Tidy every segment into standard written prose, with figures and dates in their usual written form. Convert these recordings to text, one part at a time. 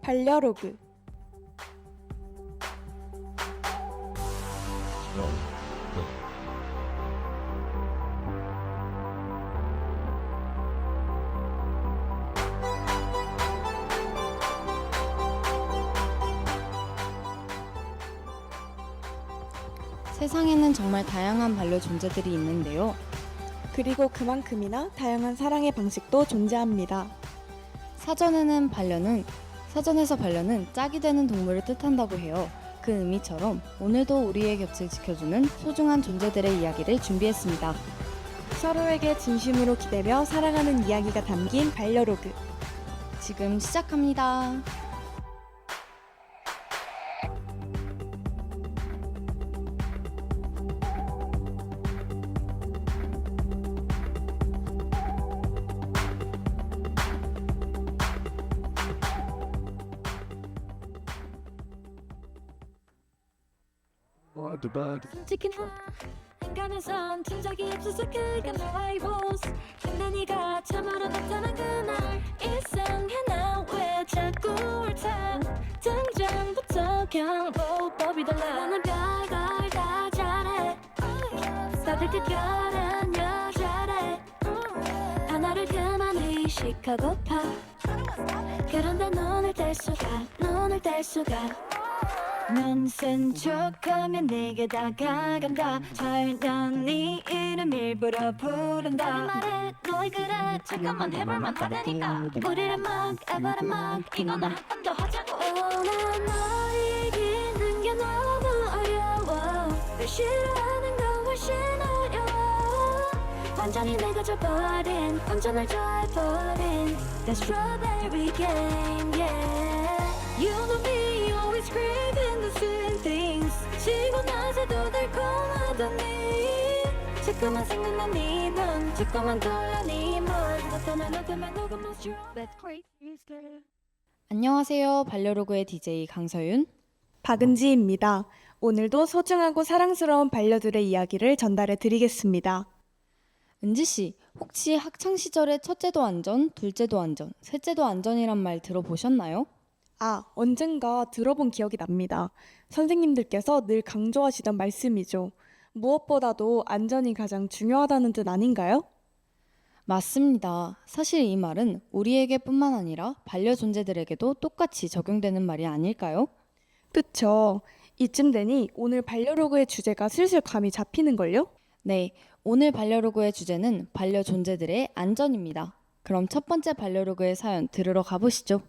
반려로그. 세상에는 정말 다양한 반려 존재들이 있는데요. 그리고 그만큼이나 다양한 사랑의 방식도 존재합니다. 사전에서 반려는 짝이 되는 동물을 뜻한다고 해요. 그 의미처럼 오늘도 우리의 곁을 지켜주는 소중한 존재들의 이야기를 준비했습니다. 서로에게 진심으로 기대며 사랑하는 이야기가 담긴 반려로그. 지금 시작합니다. 솔직히 나 인간에선 친 적이 없어서 그가 너의 보스. 근데 네가 처음으로 나타난 그날 이상해. 나 왜 자꾸 옳다. 등장부터 경보법이 달라. 나는 별걸 다 잘해. 다들 특별한 여자래. 하나를 그만 의식하고파. 그런데 눈을 뗄 수가 넌 쓴 척하면 내게 다가간다. 살면 네 이름 일부러 부른다. 말해 너희 그래 잠깐만 해볼만 하다니까. 우리를 막 에버를 막 이거 나 한 번 더 하자고. 난 널 이기는 게 너무 어려워. 널 싫어하는 건 훨씬 어려워. 완전히 내가 져버린 완전을 좋아해버린 The strawberry game, yeah. You know me, always craving the same things. 지고 나서도 달콤하더니 자꾸만 생각나 네 눈, 자꾸만 떠올라 네 물. 나타나 녹음 most That's crazy. 안녕하세요. 반려로그의 DJ 강서윤. 박은지입니다. 오늘도 소중하고 사랑스러운 반려들의 이야기를 전달해 드리겠습니다. 은지씨, 혹시 학창시절에 첫째도 안전, 둘째도 안전, 셋째도 안전이란 말 들어보셨나요? 언젠가 들어본 기억이 납니다. 선생님들께서 늘 강조하시던 말씀이죠. 무엇보다도 안전이 가장 중요하다는 뜻 아닌가요? 맞습니다. 사실 이 말은 우리에게뿐만 아니라 반려존재들에게도 똑같이 적용되는 말이 아닐까요? 그쵸. 이쯤 되니 오늘 반려로그의 주제가 슬슬 감이 잡히는걸요? 네, 오늘 반려로그의 주제는 반려존재들의 안전입니다. 그럼 첫 번째 반려로그의 사연 들으러 가보시죠.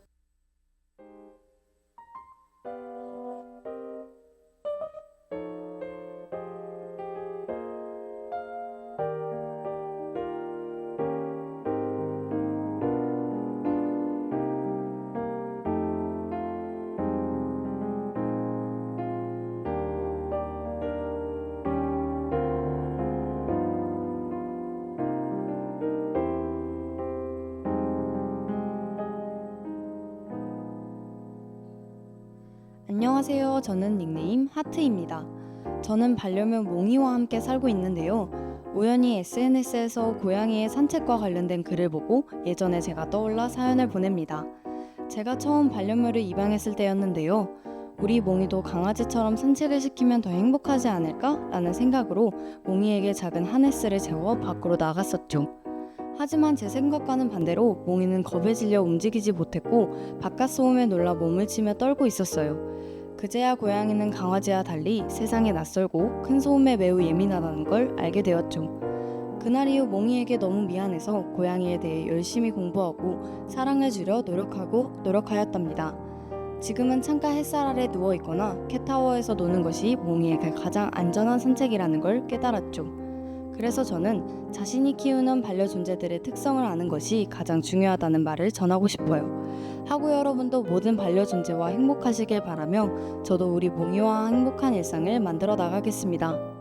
안녕하세요. 저는 닉네임 하트입니다. 저는 반려묘 몽이와 함께 살고 있는데요. 우연히 SNS에서 고양이의 산책과 관련된 글을 보고 예전에 제가 떠올라 사연을 보냅니다. 제가 처음 반려묘를 입양했을 때였는데요. 우리 몽이도 강아지처럼 산책을 시키면 더 행복하지 않을까? 라는 생각으로 몽이에게 작은 하네스를 채워 밖으로 나갔었죠. 하지만 제 생각과는 반대로 몽이는 겁에 질려 움직이지 못했고 바깥 소음에 놀라 몸을 치며 떨고 있었어요. 그제야 고양이는 강아지와 달리 세상에 낯설고 큰 소음에 매우 예민하다는 걸 알게 되었죠. 그날 이후 몽이에게 너무 미안해서 고양이에 대해 열심히 공부하고 사랑을 주려 노력하였답니다. 지금은 창가 햇살 아래 누워있거나 캣타워에서 노는 것이 몽이에게 가장 안전한 산책이라는 걸 깨달았죠. 그래서 저는 자신이 키우는 반려존재들의 특성을 아는 것이 가장 중요하다는 말을 전하고 싶어요. 하고 여러분도 모든 반려존재와 행복하시길 바라며 저도 우리 몽이와 행복한 일상을 만들어 나가겠습니다.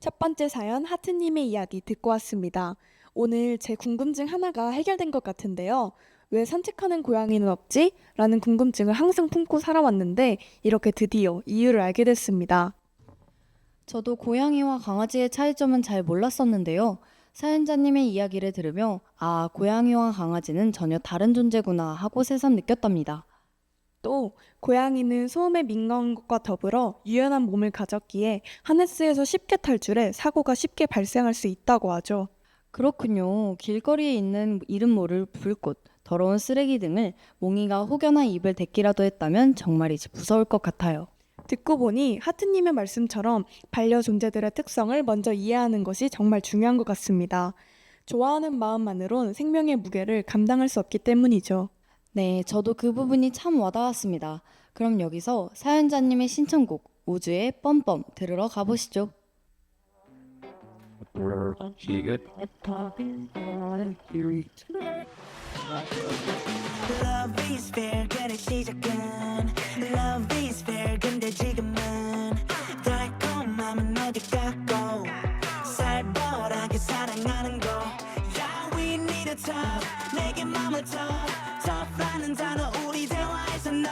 첫 번째 사연 하트님의 이야기 듣고 왔습니다. 오늘 제 궁금증 하나가 해결된 것 같은데요. 왜 산책하는 고양이는 없지? 라는 궁금증을 항상 품고 살아왔는데 이렇게 드디어 이유를 알게 됐습니다. 저도 고양이와 강아지의 차이점은 잘 몰랐었는데요. 사연자님의 이야기를 들으며 아, 고양이와 강아지는 전혀 다른 존재구나 하고 새삼 느꼈답니다. 또 고양이는 소음에 민감한 것과 더불어 유연한 몸을 가졌기에 하네스에서 쉽게 탈출해 사고가 쉽게 발생할 수 있다고 하죠. 그렇군요. 길거리에 있는 이름 모를 불꽃, 더러운 쓰레기 등을 몽이가 혹여나 입을 댔기라도 했다면 정말이지 무서울 것 같아요. 듣고 보니 하트님의 말씀처럼 반려존재들의 특성을 먼저 이해하는 것이 정말 중요한 것 같습니다. 좋아하는 마음만으론 생명의 무게를 감당할 수 없기 때문이죠. 네, 저도 그 부분이 참 와닿았습니다. 그럼 여기서 사연자님의 신청곡 우주의 뻔뻔 들으러 가보시죠. Love is fair 그래 시작은 Love is fair 근데 지금은 달콤함은 어디 갔고 살벌하게 사랑하는 거 Yeah we need a talk 내게 맘을 줘 Tough라는 단어 우리 대화에서 너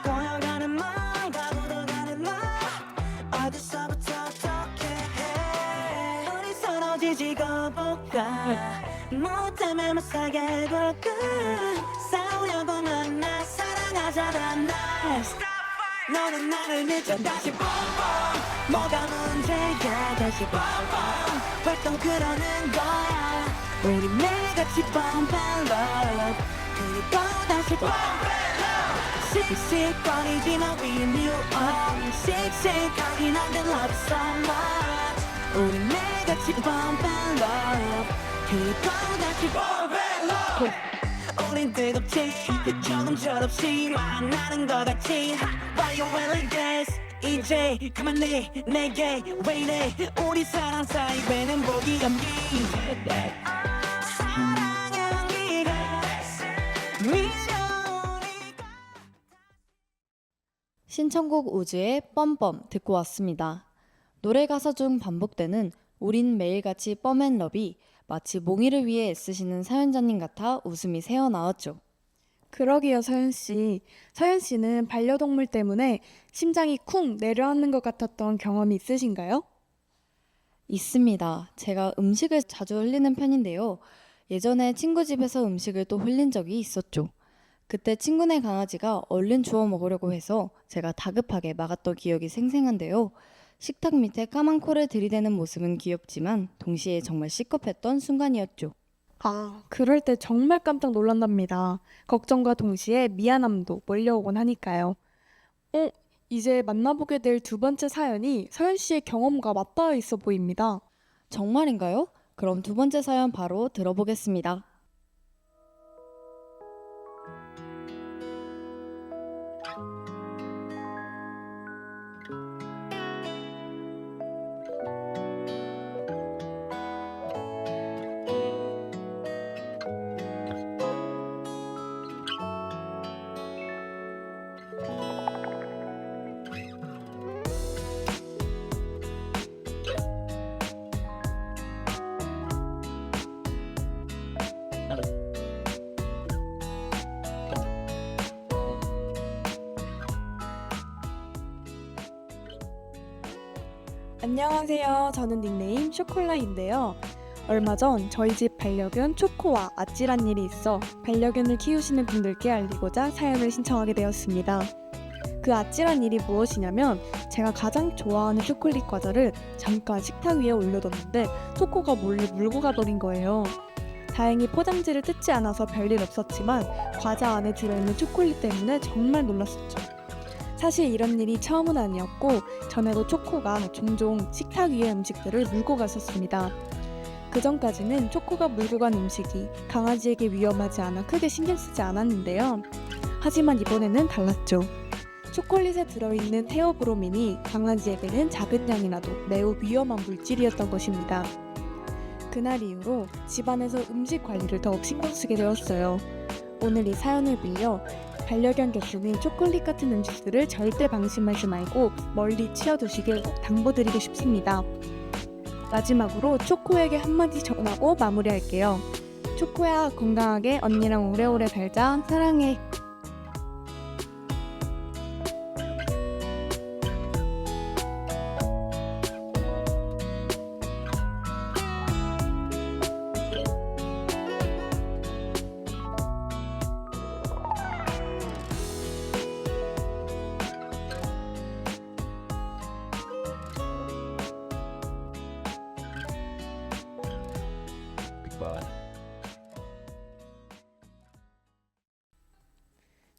꼬여가는 맘 가둬가는 맘 어디서부터 어떻게 해 우리 서로 지지고 볼까 못하면 못 살게 해볼까 싸우려고 만나 사랑하자다 날 너는 나를 믿자 다시 뻔뻔 뭐가 문제야 다시 뻔뻔 활동 그러는 거야 우리 매일같이 뻔뻔 love 그리고 다시 뻔뻔 love 씩씩거리지만 we knew all 씩씩하긴 한데 love so much 우리 매일같이 뻔뻔 love 그리고 다시 뻔뻔 love 우린 뜨겁지 조금 철없이 만나는 것 같지 Why you will like this 이제 그만해 내게 왜 이래 우리 사랑 사이에는 복이 감기 사랑의 기가 밀려오니까 신청곡 우주의 뻔뻔 듣고 왔습니다. 노래 가사 중 반복되는 우린 매일같이 뻔앤럽이 마치 몽이를 위해 애쓰시는 사연자님 같아 웃음이 새어나왔죠. 그러게요, 서연 씨. 서연 씨는 반려동물 때문에 심장이 쿵 내려앉는 것 같았던 경험이 있으신가요? 있습니다. 제가 음식을 자주 흘리는 편인데요. 예전에 친구 집에서 음식을 또 흘린 적이 있었죠. 그때 친구네 강아지가 얼른 주워 먹으려고 해서 제가 다급하게 막았던 기억이 생생한데요. 식탁 밑에 까만 코를 들이대는 모습은 귀엽지만 동시에 정말 시겁했던 순간이었죠. 아, 그럴 때 정말 깜짝 놀란답니다. 걱정과 동시에 미안함도 몰려오곤 하니까요. 이제 만나보게 될 두 번째 사연이 서연 씨의 경험과 맞닿아 있어 보입니다. 정말인가요? 그럼 두 번째 사연 바로 들어보겠습니다. 안녕하세요. 저는 닉네임 쇼콜라인데요. 얼마 전 저희 집 반려견 초코와 아찔한 일이 있어 반려견을 키우시는 분들께 알리고자 사연을 신청하게 되었습니다. 그 아찔한 일이 무엇이냐면 제가 가장 좋아하는 초콜릿 과자를 잠깐 식탁 위에 올려뒀는데 초코가 몰래 물고 가버린 거예요. 다행히 포장지를 뜯지 않아서 별일 없었지만 과자 안에 들어있는 초콜릿 때문에 정말 놀랐었죠. 사실 이런 일이 처음은 아니었고 전에도 초코가 종종 식탁 위의 음식들을 물고 갔었습니다. 그 전까지는 초코가 물고 간 음식이 강아지에게 위험하지 않아 크게 신경 쓰지 않았는데요. 하지만 이번에는 달랐죠. 초콜릿에 들어있는 테오브로민이 강아지에게는 작은 양이라도 매우 위험한 물질이었던 것입니다. 그날 이후로 집안에서 음식 관리를 더욱 신경 쓰게 되었어요. 오늘 이 사연을 빌려 반려견 곁에는 초콜릿 같은 음식들을 절대 방심하지 말고 멀리 치워두시길 꼭 당부드리고 싶습니다. 마지막으로 초코에게 한마디 전하고 마무리할게요. 초코야, 건강하게 언니랑 오래오래 살자. 사랑해.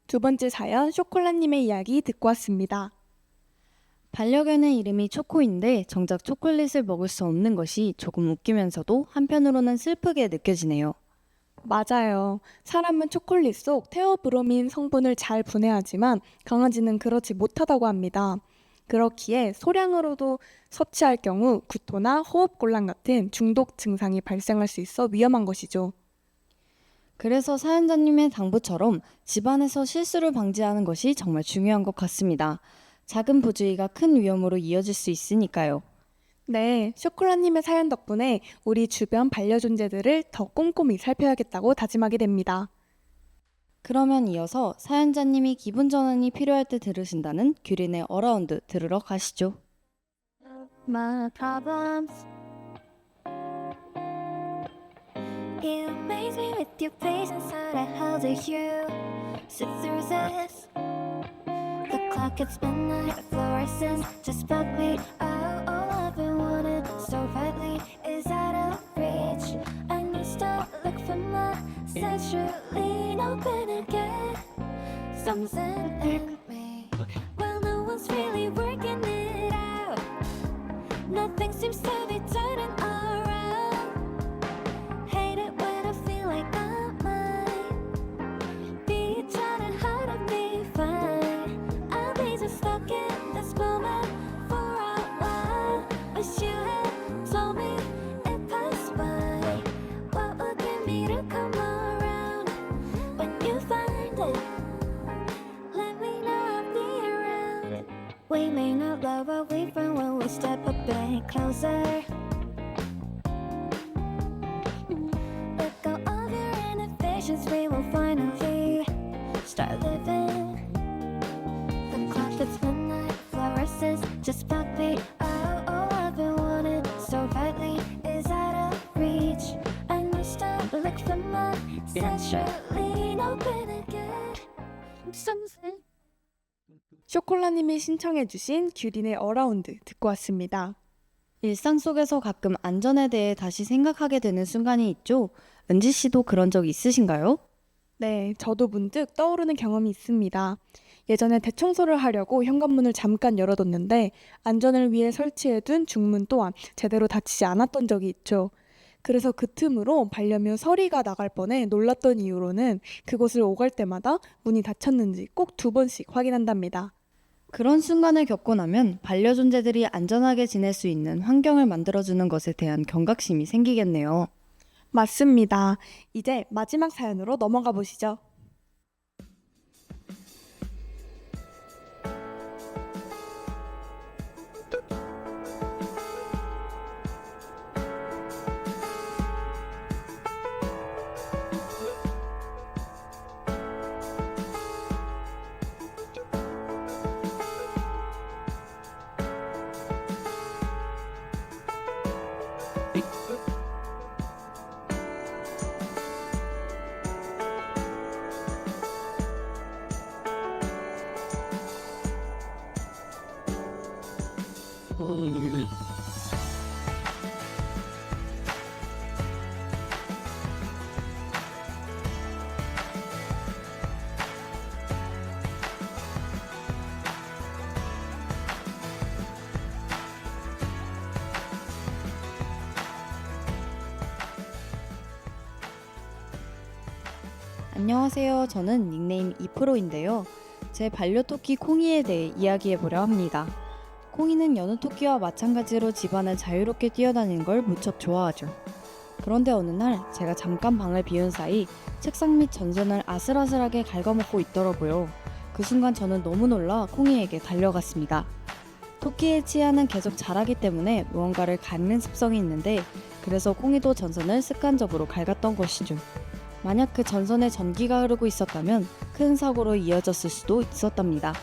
두 번째 사연, 쇼콜라님의 이야기 듣고 왔습니다. 반려견의 이름이 초코인데 정작 초콜릿을 먹을 수 없는 것이 조금 웃기면서도 한편으로는 슬프게 느껴지네요. 맞아요. 사람은 초콜릿 속 테오브로민 성분을 잘 분해하지만 강아지는 그렇지 못하다고 합니다. 그렇기에 소량으로도 섭취할 경우 구토나 호흡곤란 같은 중독 증상이 발생할 수 있어 위험한 것이죠. 그래서 사연자님의 당부처럼 집안에서 실수를 방지하는 것이 정말 중요한 것 같습니다. 작은 부주의가 큰 위험으로 이어질 수 있으니까요. 네, 쇼콜라님의 사연 덕분에 우리 주변 반려존재들을 더 꼼꼼히 살펴야겠다고 다짐하게 됩니다. 그러면 이어서 사연자님이 기분 전환이 필요할 때 들으신다는 규린의 어라운드 들으러 가시죠. My problems. You amaze me with your patience, how do you sit through this? The clock hits midnight, fluorescence just bug me. Oh, all I've been wanting so badly is out of reach. I need to look for my sexually open again. Something in me. Well, no one's really working it out. Nothing seems to be turning around. Hate it when I feel like I might be trying hard to be fine. I'll be just stuck in this moment for a while. Wish you had told me it passed by. What would get me to come around when you find it? Let me know I'll be around. We may not love what we found when we step a bit closer. Let go of your inhibitions, we will finally start living. The clock hits midnight, fluorescence just bug me. Oh, all I've been wanting so badly is out of reach. I need to look for my sexually open again. Something. 쇼콜라님이 신청해주신 규린의 어라운드 듣고 왔습니다. 일상 속에서 가끔 안전에 대해 다시 생각하게 되는 순간이 있죠? 은지 씨도 그런 적 있으신가요? 네, 저도 문득 떠오르는 경험이 있습니다. 예전에 대청소를 하려고 현관문을 잠깐 열어뒀는데 안전을 위해 설치해둔 중문 또한 제대로 닫히지 않았던 적이 있죠. 그래서 그 틈으로 반려묘 서리가 나갈 뻔해 놀랐던 이유로는 그곳을 오갈 때마다 문이 닫혔는지 꼭 2번씩 확인한답니다. 그런 순간을 겪고 나면 반려존재들이 안전하게 지낼 수 있는 환경을 만들어주는 것에 대한 경각심이 생기겠네요. 맞습니다. 이제 마지막 사연으로 넘어가 보시죠. 안녕하세요. 저는 닉네임 2%인데요. 제 반려토끼 콩이에 대해 이야기해보려 합니다. 콩이는 여느 토끼와 마찬가지로 집안을 자유롭게 뛰어다니는 걸 무척 좋아하죠. 그런데 어느 날 제가 잠깐 방을 비운 사이 책상 및 전선을 아슬아슬하게 갉아먹고 있더라고요. 그 순간 저는 너무 놀라 콩이에게 달려갔습니다. 토끼의 치아는 계속 자라기 때문에 무언가를 갉는 습성이 있는데 그래서 콩이도 전선을 습관적으로 갉았던 것이죠. 만약 그 전선에 전기가 흐르고 있었다면 큰 사고로 이어졌을 수도 있었답니다.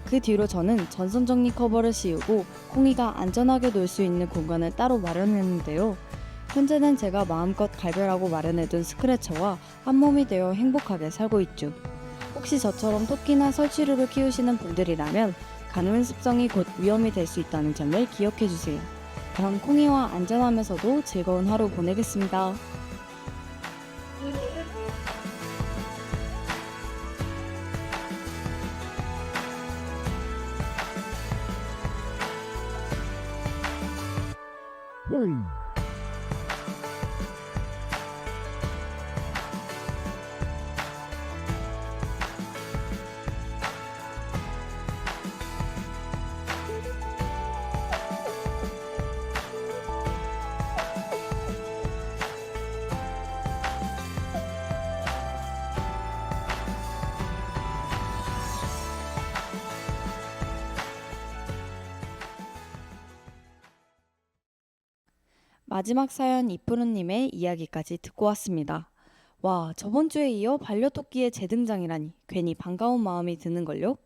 그 뒤로 저는 전선 정리 커버를 씌우고 콩이가 안전하게 놀 수 있는 공간을 따로 마련했는데요. 현재는 제가 마음껏 갈별하고 마련해둔 스크래쳐와 한 몸이 되어 행복하게 살고 있죠. 혹시 저처럼 토끼나 설치류를 키우시는 분들이라면 가늠 습성이 곧 위험이 될 수 있다는 점을 기억해주세요. 그럼 콩이와 안전하면서도 즐거운 하루 보내겠습니다. 마지막 사연 이프로님의 이야기까지 듣고 왔습니다. 와, 저번 주에 이어 반려토끼의 재등장이라니 괜히 반가운 마음이 드는걸요?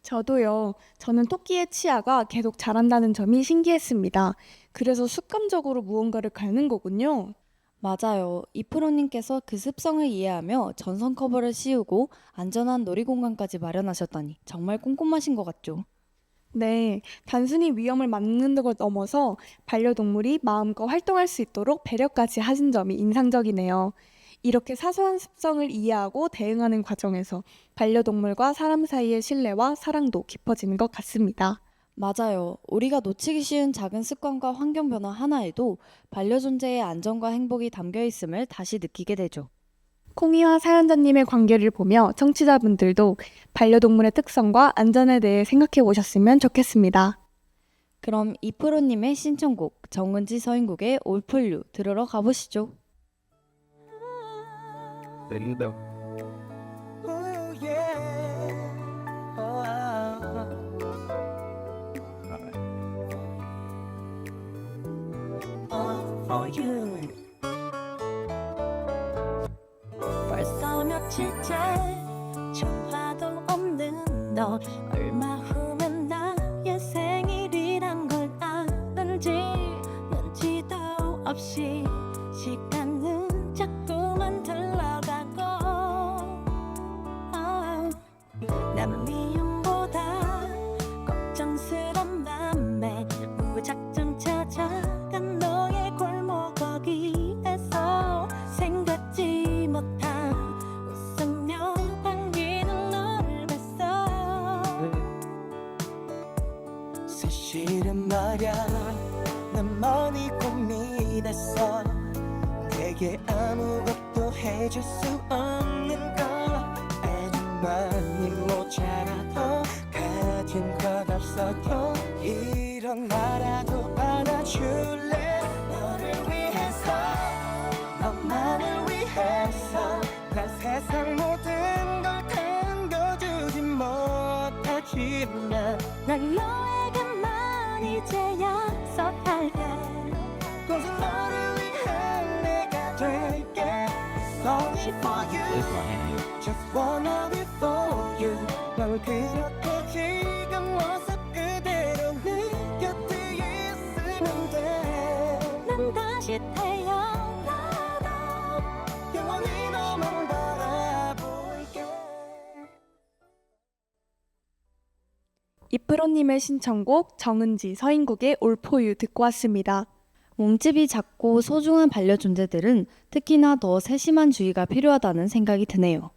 저도요. 저는 토끼의 치아가 계속 자란다는 점이 신기했습니다. 그래서 습관적으로 무언가를 갉는 거군요. 맞아요. 이프로님께서 그 습성을 이해하며 전선 커버를 씌우고 안전한 놀이공간까지 마련하셨다니 정말 꼼꼼하신 것 같죠? 네, 단순히 위험을 막는 걸 넘어서 반려동물이 마음껏 활동할 수 있도록 배려까지 하신 점이 인상적이네요. 이렇게 사소한 습성을 이해하고 대응하는 과정에서 반려동물과 사람 사이의 신뢰와 사랑도 깊어지는 것 같습니다. 맞아요. 우리가 놓치기 쉬운 작은 습관과 환경 변화 하나에도 반려존재의 안전과 행복이 담겨 있음을 다시 느끼게 되죠. 콩이와 사연자님의 관계를 보며 청취자분들도 반려동물의 특성과 안전에 대해 생각해 보셨으면 좋겠습니다. 그럼 이프로님의 신청곡 정은지 서인국의 All For You 들으러 가보시죠. Ooh, yeah. All for you. 벌써 며칠째 전화도 없는 너 얼마 후면 나의 생일이란 걸 아는지 눈치도 없이 시간은 자꾸만 흘러가고 난 미움보다 걱정스런 맘에 무작정 찾아간 너의 골목 거기에서 생각지 못한 웃으며 반기는 너를 봤어. 사실은 말야 난 많이 고민했어. 내게 아무것도 해줄 수 없는 걸 아주 많이 모자라도 가진 것 없어도 이런 나라도 받아줄래. 너를 위해서 너만을 위해서 난 세상 모든 걸 당겨주지 못하지만 난 너에게만 이제 약속할게. Cause 너를 위해 내가 될게. Sorry for you Just wanna be for you. 널 그렇게 지금 모습 그대로 네 곁에 있으면 돼. 난 다시 태어나도 영원히 너만 바라볼게. 이프로님의 신청곡 정은지 서인국의 All For You 듣고 왔습니다. 몸집이 작고 소중한 반려존재들은 특히나 더 세심한 주의가 필요하다는 생각이 드네요.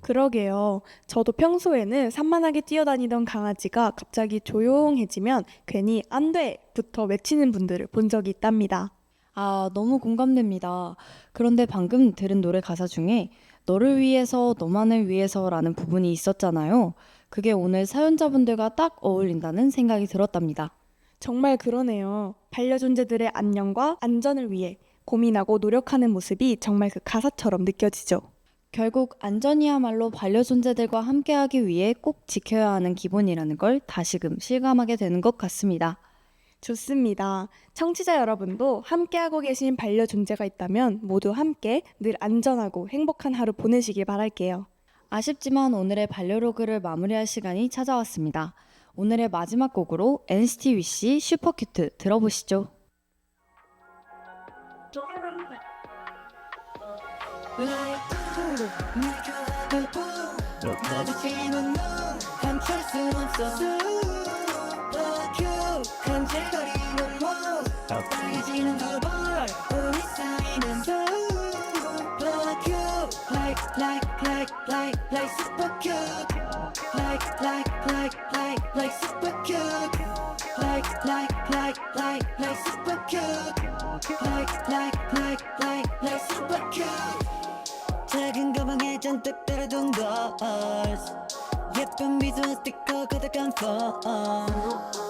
그러게요. 저도 평소에는 산만하게 뛰어다니던 강아지가 갑자기 조용해지면 괜히 안 돼!부터 외치는 분들을 본 적이 있답니다. 아, 너무 공감됩니다. 그런데 방금 들은 노래 가사 중에 너를 위해서, 너만을 위해서라는 부분이 있었잖아요. 그게 오늘 사연자분들과 딱 어울린다는 생각이 들었답니다. 정말 그러네요. 반려존재들의 안녕과 안전을 위해 고민하고 노력하는 모습이 정말 그 가사처럼 느껴지죠. 결국 안전이야말로 반려존재들과 함께하기 위해 꼭 지켜야 하는 기본이라는 걸 다시금 실감하게 되는 것 같습니다. 좋습니다. 청취자 여러분도 함께하고 계신 반려존재가 있다면 모두 함께 늘 안전하고 행복한 하루 보내시길 바랄게요. 아쉽지만 오늘의 반려로그를 마무리할 시간이 찾아왔습니다. 오늘의 마지막 곡으로 NCT 위시 슈퍼큐트 들어보시죠. 마주치는 눈 감출 수 없어 간질거리는 몸 빨개지는 두벌 우리 사이는 super cute like super cute like super cute like super cute like super cute 작은 가방에 잔뜩 따라둔 dolls 예쁜 미소와 스티커 가득한 폰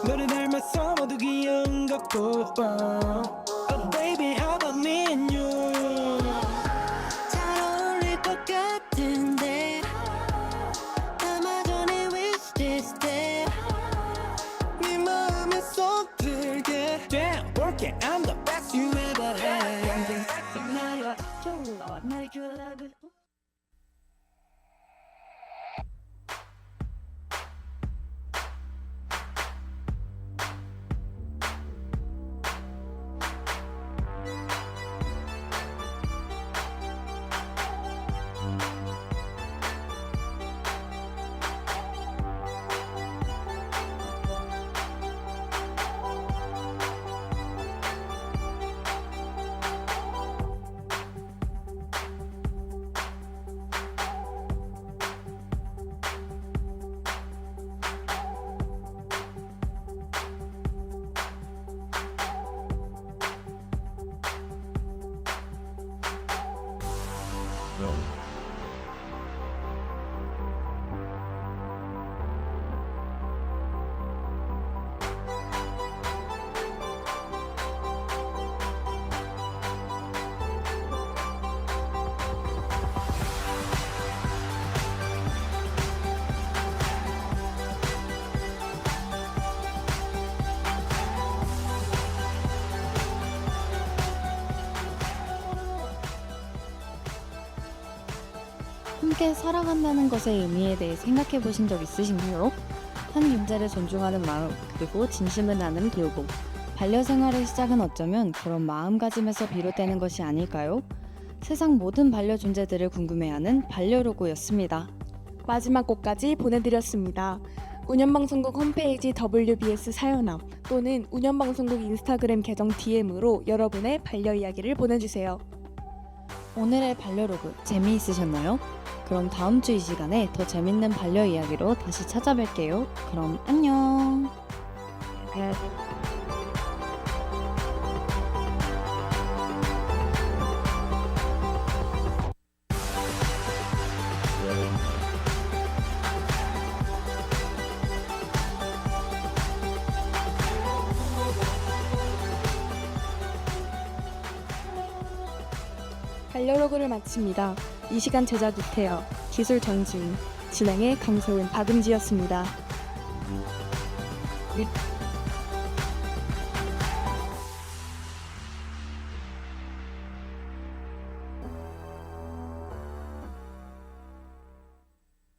너를 닮아서 모두 귀여운 것 같고 Oh baby how about me and you 잘 어울릴 것 같은데 아마 전에 wish this day 네 마음에 쏙 들게 Damn work it I'm the best you ever had 나와 좋아 날 좋아하고 함께 살아간다는 것의 의미에 대해 생각해 보신 적 있으신가요? 한 존재를 존중하는 마음, 그리고 진심을 나누는 돌봄. 반려생활의 시작은 어쩌면 그런 마음가짐에서 비롯되는 것이 아닐까요? 세상 모든 반려존재들을 궁금해하는 반려로고였습니다. 마지막 곡까지 보내드렸습니다. 운영방송국 홈페이지 WBS 사연함 또는 운영방송국 인스타그램 계정 DM으로 여러분의 반려 이야기를 보내주세요. 오늘의 반려로그 재미있으셨나요? 그럼 다음 주 이 시간에 더 재밌는 반려 이야기로 다시 찾아뵐게요. 그럼 안녕. 반려로그를 마칩니다. 이 시간 제작 이태여, 기술 정지훈, 진행의 강소은, 박은지였습니다.